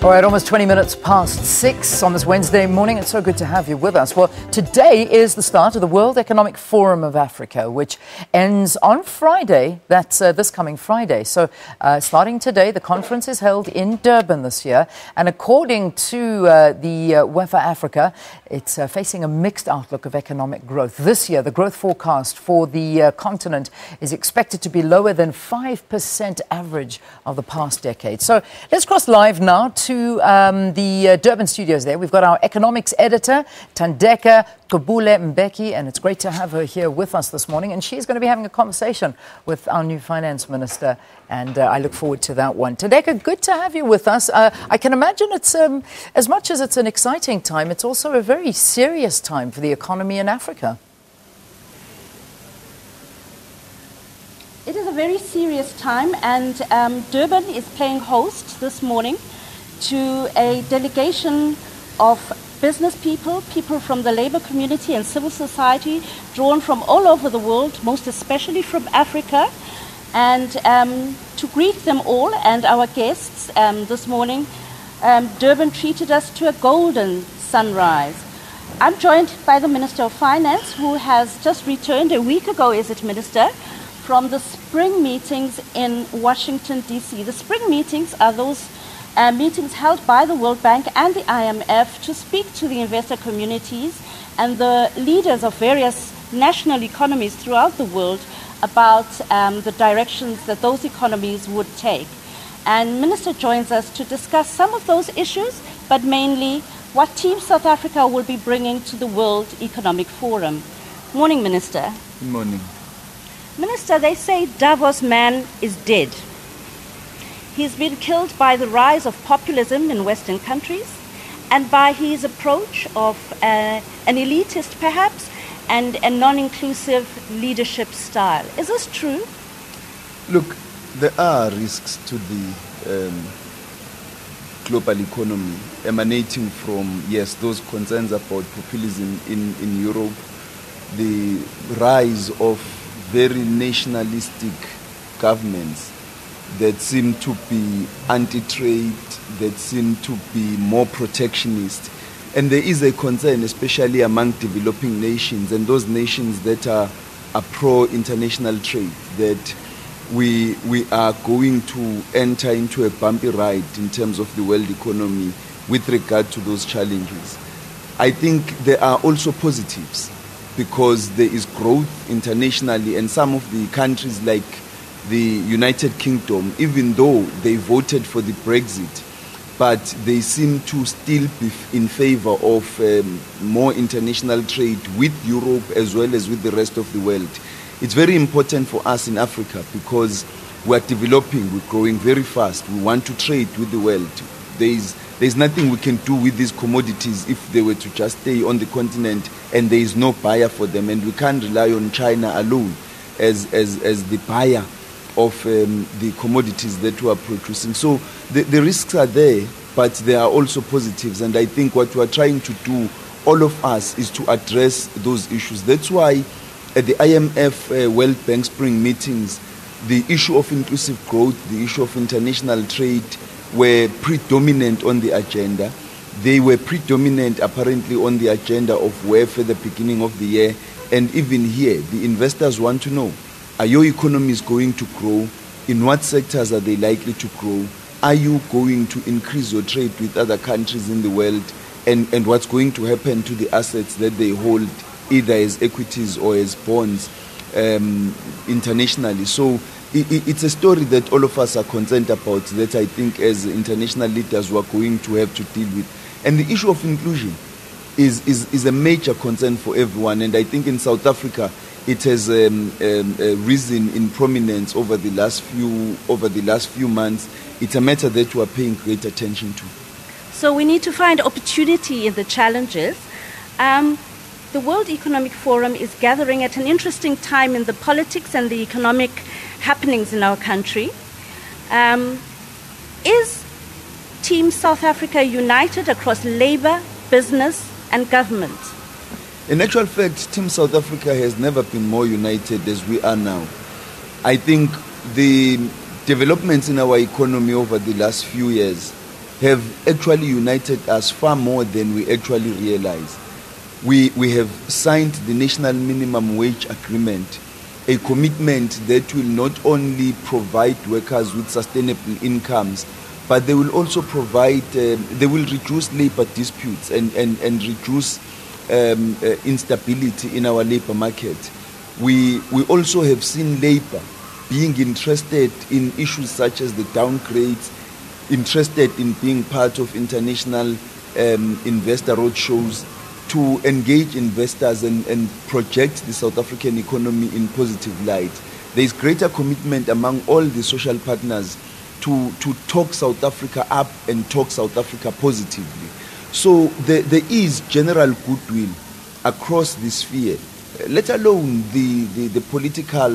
All right, almost 20 minutes past 6 on this Wednesday morning. It's so good to have you with us. Well, today is the start of the World Economic Forum of Africa, which ends on Friday. That's this coming Friday. So starting today, the conference is held in Durban this year. And according to the WEFA Africa, it's facing a mixed outlook of economic growth. This year, the growth forecast for the continent is expected to be lower than 5% average of the past decade. So let's cross live now to the Durban studios there. We've got our economics editor, Tandeka Kabule Mbeki, and it's great to have her here with us this morning. And she's going to be having a conversation with our new finance minister, and I look forward to that one. Tandeka, good to have you with us. I can imagine it's, as much as it's an exciting time, it's also a very serious time for the economy in Africa. It is a very serious time, and Durban is playing host this morning to a delegation of business people, people from the labor community and civil society, drawn from all over the world, most especially from Africa. And to greet them all and our guests this morning, Durban treated us to a golden sunrise. I'm joined by the Minister of Finance, who has just returned a week ago, is it, Minister, from the spring meetings in Washington, D.C. The spring meetings are those meetings held by the World Bank and the IMF to speak to the investor communities and the leaders of various national economies throughout the world about the directions that those economies would take. And Minister joins us to discuss some of those issues, but mainly what Team South Africa will be bringing to the World Economic Forum. Morning, Minister. Good morning. Minister, they say Davos man is dead. He's been killed by the rise of populism in Western countries and by his approach of an elitist, perhaps, and a non-inclusive leadership style. Is this true? Look, there are risks to the global economy emanating from, yes, those concerns about populism in Europe, the rise of very nationalistic governments that seem to be anti-trade, that seem to be more protectionist. And there is a concern, especially among developing nations and those nations that are pro-international trade, that we are going to enter into a bumpy ride in terms of the world economy with regard to those challenges. I think there are also positives because there is growth internationally, and some of the countries like the United Kingdom, even though they voted for the Brexit, but they seem to still be in favor of more international trade with Europe as well as with the rest of the world. It's very important for us in Africa because we're developing, we're growing very fast. We want to trade with the world. There's nothing we can do with these commodities if they were to just stay on the continent and there is no buyer for them, and we can't rely on China alone as the buyer of the commodities that we are producing. So the risks are there, but there are also positives. And I think what we are trying to do, all of us, is to address those issues. That's why at the IMF World Bank Spring meetings, the issue of inclusive growth, the issue of international trade were predominant on the agenda. They were predominant apparently on the agenda of WEFA at the beginning of the year. And even here, the investors want to know, are your economies going to grow? In what sectors are they likely to grow? Are you going to increase your trade with other countries in the world? And what's going to happen to the assets that they hold, either as equities or as bonds internationally? So it's a story that all of us are concerned about, that I think as international leaders we are going to have to deal with. And the issue of inclusion is a major concern for everyone. And I think in South Africa, it has risen in prominence over the last few months. It's a matter that we are paying great attention to. So we need to find opportunity in the challenges. The World Economic Forum is gathering at an interesting time in the politics and the economic happenings in our country. Is Team South Africa united across labor, business, and government? In actual fact, Team South Africa has never been more united as we are now. I think the developments in our economy over the last few years have actually united us far more than we actually realize. We have signed the National Minimum Wage Agreement, a commitment that will not only provide workers with sustainable incomes, but they will also provide, they will reduce labor disputes and reduce instability in our labor market. We also have seen labor being interested in issues such as the downgrades, interested in being part of international investor roadshows to engage investors and project the South African economy in positive light. There is greater commitment among all the social partners to talk South Africa up and talk South Africa positively. So there is general goodwill across the sphere, let alone the political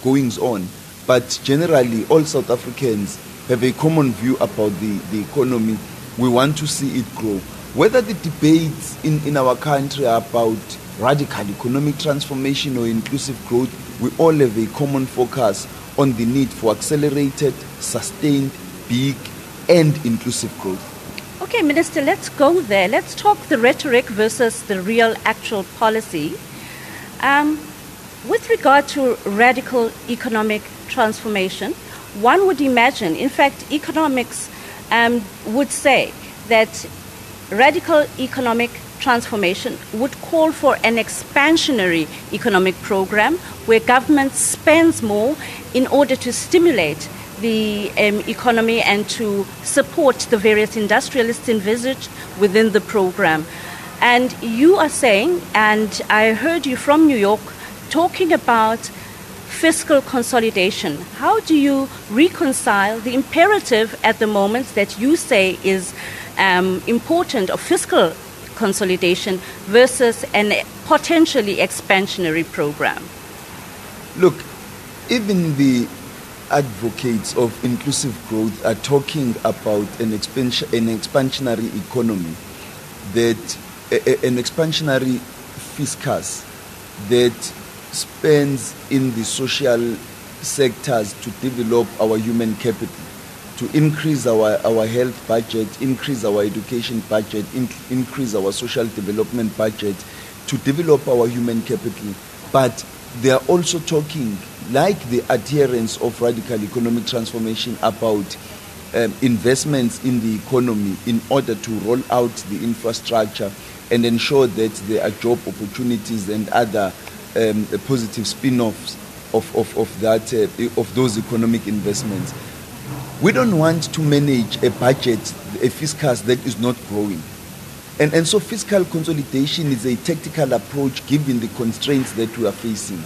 goings on, but generally all South Africans have a common view about the economy. We want to see it grow. Whether the debates in our country are about radical economic transformation or inclusive growth, we all have a common focus on the need for accelerated, sustained, big, and inclusive growth. Okay, Minister, let's go there. Let's talk the rhetoric versus the real actual policy. With regard to radical economic transformation, one would imagine, in fact, economics would say that radical economic transformation would call for an expansionary economic program where government spends more in order to stimulate the economy and to support the various industrialists envisaged within the program. And you are saying, and I heard you from New York, talking about fiscal consolidation. How do you reconcile the imperative at the moment that you say is important of fiscal consolidation versus a potentially expansionary program? Look, even the advocates of inclusive growth are talking about an expansionary economy, that an expansionary fiscus that spends in the social sectors to develop our human capital, to increase our health budget, increase our education budget, increase our social development budget, to develop our human capital. But they are also talking, like the adherents of radical economic transformation, about investments in the economy in order to roll out the infrastructure and ensure that there are job opportunities and other positive spin-offs of those economic investments. We don't want to manage a budget, a fiscus that is not growing. And so fiscal consolidation is a tactical approach given the constraints that we are facing.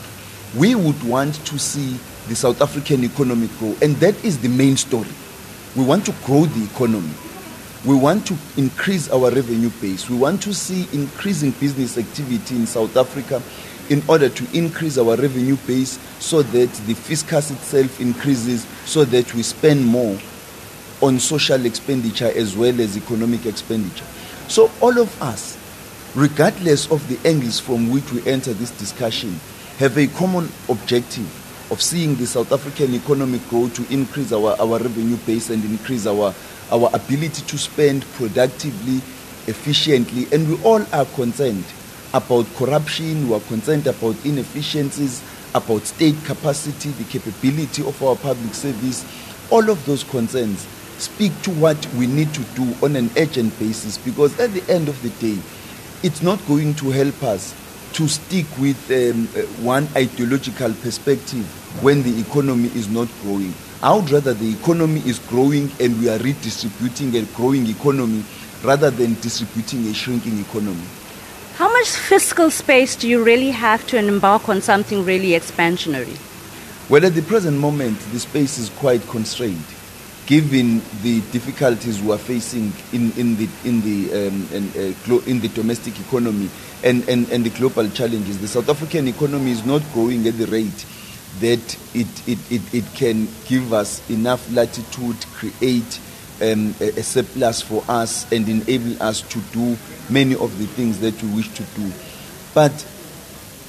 We would want to see the South African economy grow, and that is the main story. We want to grow the economy. We want to increase our revenue base. We want to see increasing business activity in South Africa in order to increase our revenue base so that the fiscus itself increases, so that we spend more on social expenditure as well as economic expenditure. So all of us, regardless of the angles from which we enter this discussion, have a common objective of seeing the South African economy grow, to increase our revenue base and increase our ability to spend productively, efficiently. And we all are concerned about corruption, we are concerned about inefficiencies, about state capacity, the capability of our public service. All of those concerns speak to what we need to do on an urgent basis, because at the end of the day, it's not going to help us to stick with one ideological perspective when the economy is not growing. I would rather the economy is growing and we are redistributing a growing economy rather than distributing a shrinking economy. How much fiscal space do you really have to embark on something really expansionary? Well, at the present moment, the space is quite constrained, given the difficulties we are facing in the domestic economy and the global challenges. The South African economy is not growing at the rate that it can give us enough latitude, create a surplus for us and enable us to do many of the things that we wish to do.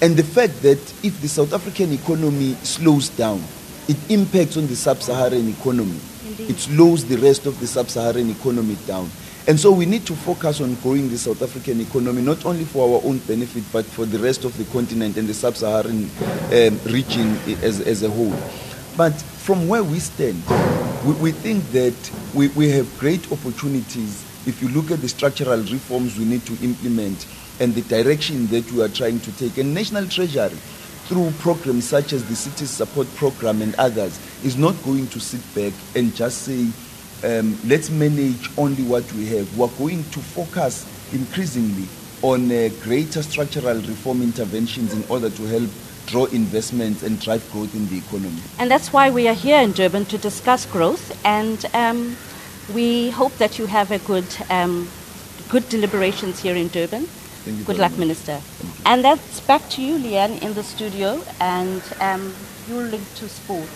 And the fact that if the South African economy slows down, it impacts on the sub-Saharan economy. Indeed. It slows the rest of the sub-Saharan economy down. And so we need to focus on growing the South African economy, not only for our own benefit, but for the rest of the continent and the sub-Saharan region as a whole. But from where we stand, we think that we have great opportunities if you look at the structural reforms we need to implement and the direction that we are trying to take. And National Treasury, through programs such as the City Support Program and others, is not going to sit back and just say, let's manage only what we have. We're going to focus increasingly on greater structural reform interventions in order to help draw investments and drive growth in the economy. And that's why we are here in Durban to discuss growth, and we hope that you have a good deliberations here in Durban. Thank you. Good very luck, much. Minister. And that's back to you, Leanne, in the studio, and you'll link to sport.